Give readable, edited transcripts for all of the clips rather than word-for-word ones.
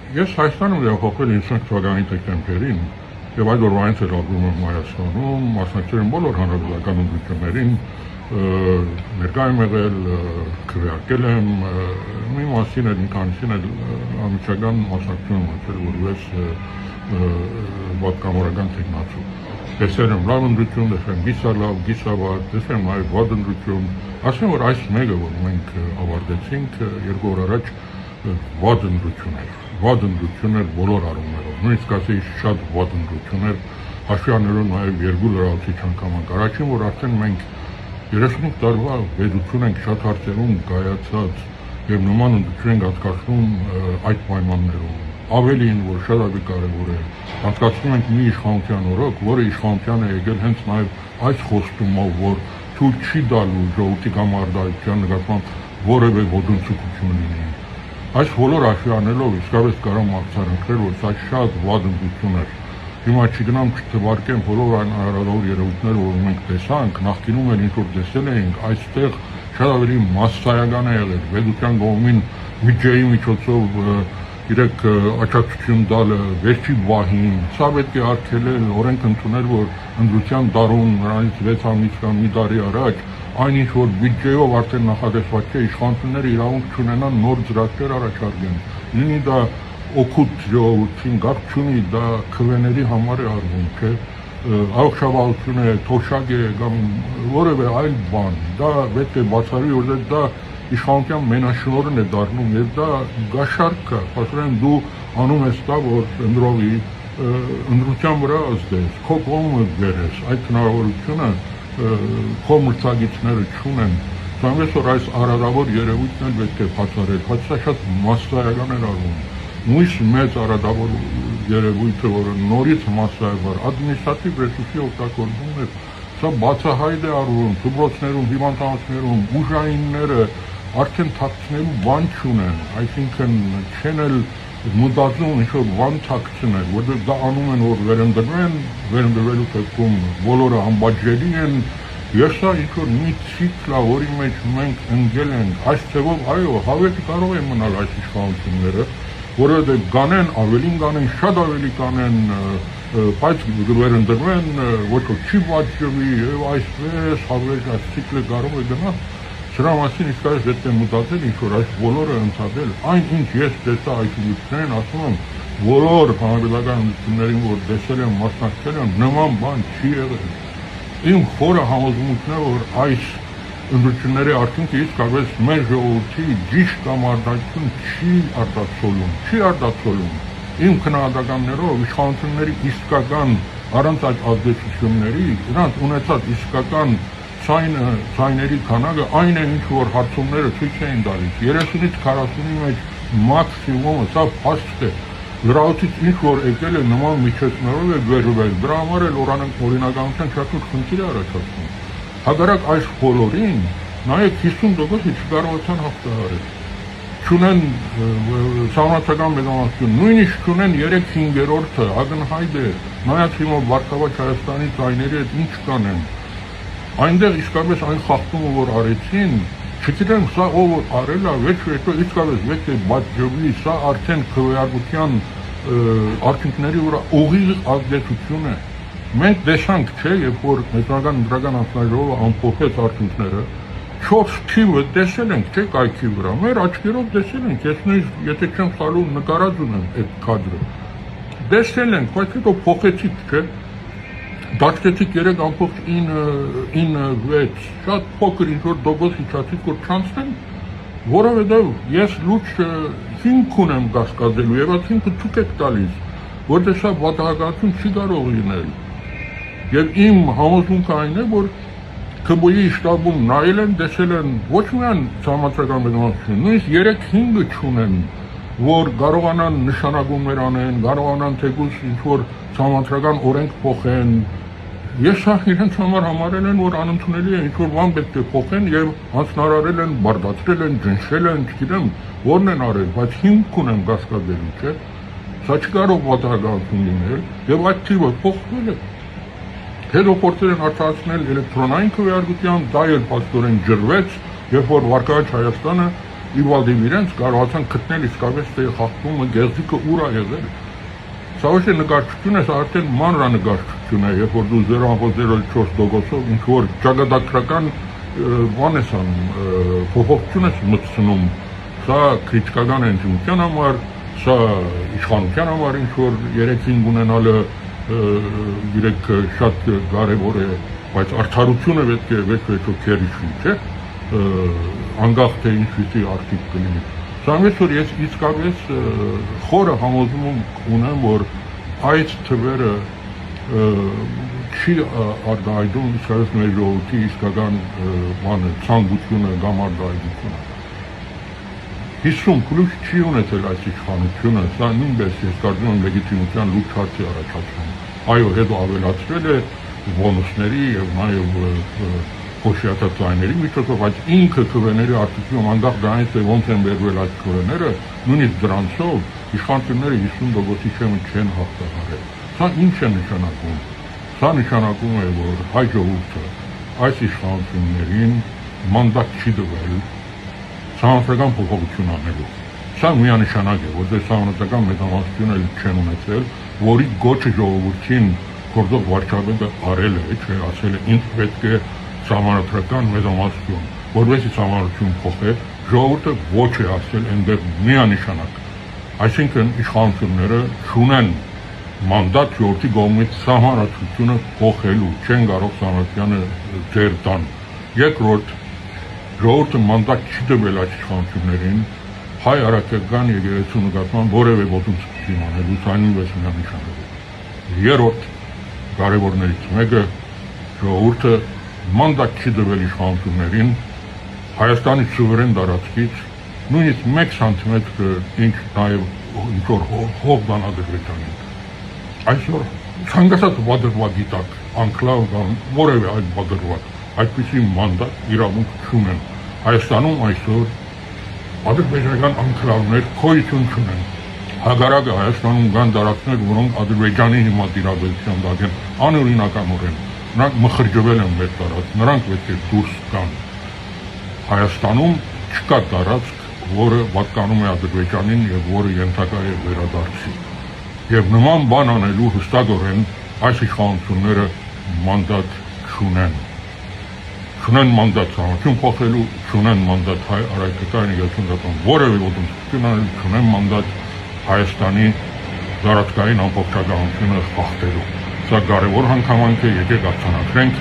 Ես Հայաստանում տեղափոխվել 55 թվականի դեկտեմբերին եւ այդ օրվանից էլ ապրում եմ Հայաստանում, մասնակցել եմ բոլոր հանրապետական ընտրություններին, ներկա եմ եղել, քվեարկել եմ, մի մասին էլ, մի քանիսին էլ ամիջական մասնակցություն ունեցել, որպես պատգամավորական թեկնածու։ Տեսել եմ լավ ընտրություն, տեսել եմ գիսալավ, գիսավատ, տեսել եմ նաև վատ ընտրություն, ասեմ, որ այս մեկը, որ մենք ավարտեցինք 2 օր առաջ, վատ ընտրություն էր։ Վատ ընտրություն էր բոլոր առումներով, նույնիսկ ասեի շատ վատ ընտրություն էր, հաշվի առնելով նաև 2 լրացուցիչ անգամ։ Առաջին, որ արդեն մենք 35 տարվա պետություն ենք շատ հարցերում կայացած եւ նման ընտրություն ենք անցկացնում այդ պայմաններում։ Ավելին, որ շատ ավելի կարևոր է, անցկացնում ենք մի իշխանության օրոք, որը իշխանության է եկել հենց նաև այս խոստումով, որ թույլ չի տալու ժողովրդի կամարտահայտության նկատմամբ որևէ ոտնձգություն լինի։ Այս բոլոր հաշվի առնելով իսկապես կարող եմ արձանագրել, որ սա շատ վատ ընտրություն էր։ Հիմա չգնամ չթվարկեմ բոլոր այն արարող երևույթները, որ մենք տեսանք, նախկինում էլ ինչ-որ տեսել էինք, այստեղ շատ ավելի մասսայական է եղել, պետության կողմին բյուջեի միջոցով իրեք աջակցություն տալը վերջի վահին, սա պետք է արգելել, օրենք ընդունել, որ ընտրության տարում նրանից 6 ամիս կամ մի տարի առաջ այն ինչ որ բյուջեով արդեն նախատեսված չէ, իշխանությունները իրավունք չունենան նոր ծրագրեր առաջարկեն, լինի դա օգուտ ժողովրդին, գաղթ չունի, դա քվեների համար է արվում, չէ, առողջապահություն է, թոշակ է կամ որևէ այլ բան, դա պետք է բացառվի, որովհետեւ դա իշխանության մենաշնորհն է դառնում եւ դա գաշարք է, ասում դու անում ես դա, որ ընտրողի ընտրության վրա ազդես, քո կողմը բերես, այդ հնարավորությունը քո մրցակիցները չունեն, ցանկացած որ այս արարավոր երևույթն էլ պետք է բացառել, բայց սա շատ մասսայական է արվում, մույս մեծ արարավոր երևույթը, որը նորից մասսայական, ադմինիստրատիվ ռեսուրսի օգտագործումն է, սա բացահայտ է արվում, դպրոցներում, հիվանդանոցներում, ուժայինները արդեն թաքցնելու բան չունեն, այսինքն չեն էլ մտածում ինչ-որ բան թաքցնել, որովհետև դա անում են, որ վերընտրվեն, վերընտրվելու դեպքում բոլորը անբաժելի են, եւ սա ինչ-որ մի ցիկլ է, որի մեջ մենք ընկել ենք, այս ձևով, այո, հավերժ կարող են մնալ այս իշխանությունները, որովհետև կանեն, ավելին կանեն, շատ ավելի կանեն, բայց վերընտրվեն, ոչ որ չի պատժվի եւ այսպես հավերժ այս ցիկլը կարող է գնալ։ Սրա մասին իսկապես պետք է մտածել, ինչ որ այս բոլորը ընդհատել, այն ինչ ես տեսա այս ընտրություններին, ասում եմ, բոլոր հանրապետական ընտրություններին, որ տեսել եմ, մասնակցել եմ, նման բան չի եղել։ Իմ խորը համոզմունքն է, որ այս ընտրությունների արդյունքը իսկապես մեր ժողովրդի ճիշտ կամարտահայտություն չի արտացոլում։ Իմ քննադատականներով իշխանությունների իսկական առանց այդ ազդեցությունների, նրանց ունեցած իսկական ցայների քանակը այն է, ինչ որ հարցումները ցույց էին տալիս, 30-ից 40-ի մեջ մաքսիմումը, սա փաստ է, լրացուցիչ ինչ որ եկել է նման միջոցներով է վերվել, դրա համար էլ օրինականության շատ ուշ խնդիր է առաջացնում։ Հակառակ այս բոլորին, նաև 50%-ը չկարողացան հաղթահարել, չունեն սահմանադրական մեծամասնություն, նույնիսկ չունեն 3/5-ը, ակնհայտ է, նայած հիմա Վարդավառ Հայաստանի ցայների հետ ինչ կանեն։ Այնտեղ իսկապես այն խախտումը, որ արեցին, չգիտեմ, սա ով որ արել է, վերջո իսկապես պետք է բաժանվի, սա արդեն քվեարկության արդյունքների վրա ուղիղ ազդեցություն է։ Մենք տեսանք, չէ, երբ որ Մեծնական ընտրական հանձնաժողովը ամփոփեց արդյունքները, 4 թիվը տեսել ենք, չէ, կայքի վրա, մեր աչքերով տեսել ենք, ես նույնիսկ եթե չեմ սխալվում, նկարած ունեմ այդ կադրը։ Տեսել ենք, բայց հետո փոխեցիք, չէ։ Դաշտեցիք 3.96, շատ փոքր ինչ-որ դոգոս իջացիք, որ չանցնեն, որովհետև ես լուրջ հիմք ունեմ կասկածելու եւ այդ հիմքը ցույց եք տալիս, որտեղ սա պատահականություն չի կարող լինել։ Եվ իմ համոզմունքը այն է, որ ԿԲ-ի շտաբում նայել են, տեսել են ոչ միայն համացական մեծամասնություն, նույնիսկ 3/5-ը չունեն, որ կարողանան նշանակումներ անեն, կարողանան թեկուզ ինչ-որ համացական օրենք փոխեն։ Ես իրենց համար համարել են, որ անընդունելի է, ինչ-որ բան պետք է փոխեն եւ հանձնարարել են, բարդացրել են, ջնջել են, չգիտեմ, որն են արել, բայց հիմք ունեն կասկածելու, չէ։ Սա չկարող պատահականություն լինել եւ այդ թիվը փոխվել է։ Հետո փորձել են արտահայտել էլեկտրոնային քվեարկության, դա էլ փաստորեն ջրվեց, երբ որ Վարդավառ Հայաստանը իր վալդիվ իրենց կարողացան գտնել իսկապես թե խախտումը գեղձիկը ուր է եղել։ Սա ոչ թե նկարչություն է, սա արդեն մանրանկարչություն է, երբ որ դու 0.04%-ով ինչ որ ճակատագրական բան ես անում, փոփոխություն ես մտցնում, սա քրիտիկական է ընդդիմության համար, սա իշխանության համար ինչ որ 3-5 ունենալը իրեք շատ կարևոր է, բայց արդարությունը պետք է վեճ-վեճով քերիչի, չէ, անկախ թե ինչպիսի արդյունք կլինի։ Սրանից որ ես իսկապես խորը համոզում ունեմ, որ այդ թվերը չի արտահայտում իսկապես մեր ժողովրդի իսկական ցանկությունը կամ արտահայտությունը։ 50+ չի ունեցել այս իշխանությունը, սա նույնպես ես կարծում եմ լեգիտիմության լուրջ հարց է առաջացնում։ Այո, հետո ավելացվել է բոնուսների եւ նաեւ փոշիաթա ծայրերի միջոցով, բայց ինքը քվեների արտադրում անկախ դրանից թե ոնց են վերվել այդ քվեները, նույնիսկ դրանցով իշխանությունները 50%-ի չեն հաղթահարել։ Սա ինչ է նշանակում։ Սա նշանակում է, որ հայ ժողովուրդը այս իշխանություններին մանդատ չի տվել սահմանադրական փոփոխություն անելու։ Սա միանշանակ է, որտեղ սահմանադրական մեծամասնություն էլ չեն ունեցել, որի գոչը ժողովրդին գործող վարչապետը արել է, չէ, ասել է ինձ պետք է սահմանադրական մեծամասնություն, որովհետեւ սահմանադրություն փոխել, ժողովուրդը ոչ է ասել այնտեղ միանշանակ։ Այսինքն իշխանությունները չունեն մանդատ ժողովրդի կողմից սահմանադրությունը փոխելու, չեն կարող սահմանադրությունը ձեռ տան։ Երկրորդ, ժողովուրդը մանդատ չի տվել այս իշխանություններին հայ արաքական եկեղեցու նկատմամբ որևէ ոտնձգություն անելու, սա նույնպես միանշանակ է։ Երրորդ, կարևորներից մեկը, ժողովուրդը մանդատ չի տվել իշխանություններին Հայաստանի սուվերեն տարածքից նույնիսկ 1 սանտիմետր ինչ նաև ինչ-որ հող բան Ադրբեջանին։ Այսօր ցանկացած բادرվագի տակ, անկլավ կամ որևէ այլ բادرվագ այդպիսի մանդատ իրավունք չունեն։ Հայաստանում այսօր ադրբեջանական անկլավներ գոյություն չունեն։ Հակառակը Հայաստանում կան տարածքներ, որոնք Ադրբեջանի հիմա դիրաբերության տակ են անօրինականորեն։ Նրանք մխրճվել են մեր տարածք, նրանք պետք է դուրս գան։ Հայաստանում չկա տարածք, որը պատկանում է Ադրբեջանին եւ որը ենթակա է վերադարձի։ Եվ նման բան անելու հստակորեն այս իշխանությունները մանդատ չունեն։ Չունեն մանդատ սահմանություն փոխելու, չունեն մանդատ հայ արաքական եկեղեցուն որևէ ոտնձգություն անելու, չունեն մանդատ Հայաստանի տարածքային ամբողջականությունը խախտելու։ Սա կարևոր հանգամանք է, եկեք արձանագրենք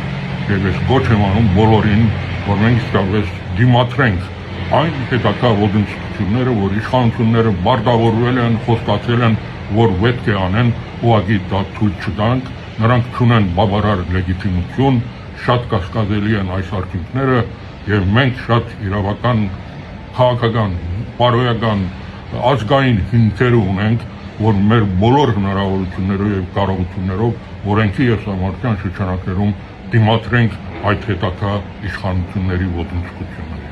եւ ես գոչ եմ անում բոլորին, որ մենք իսկապես դիմադրենք այն հետագա ոտնձգությունները, որ իշխանությունները բարտավորվել են, խոստացել են, որ պետք է անեն, ուղղակի դա թույլ չտանք, նրանք չունեն բավարար լեգիտիմություն, շատ կասկածելի են այս արդյունքները եւ մենք շատ իրավական, քաղաքական, բարոյական, ազգային հիմքեր ունենք, որ մեր բոլոր հնարավորություններով եւ կարողություններով օրենքի եւ սահմանադրության շրջանակներում դիմադրենք այդ հետագա իշխանությունների ոտնձգություններին։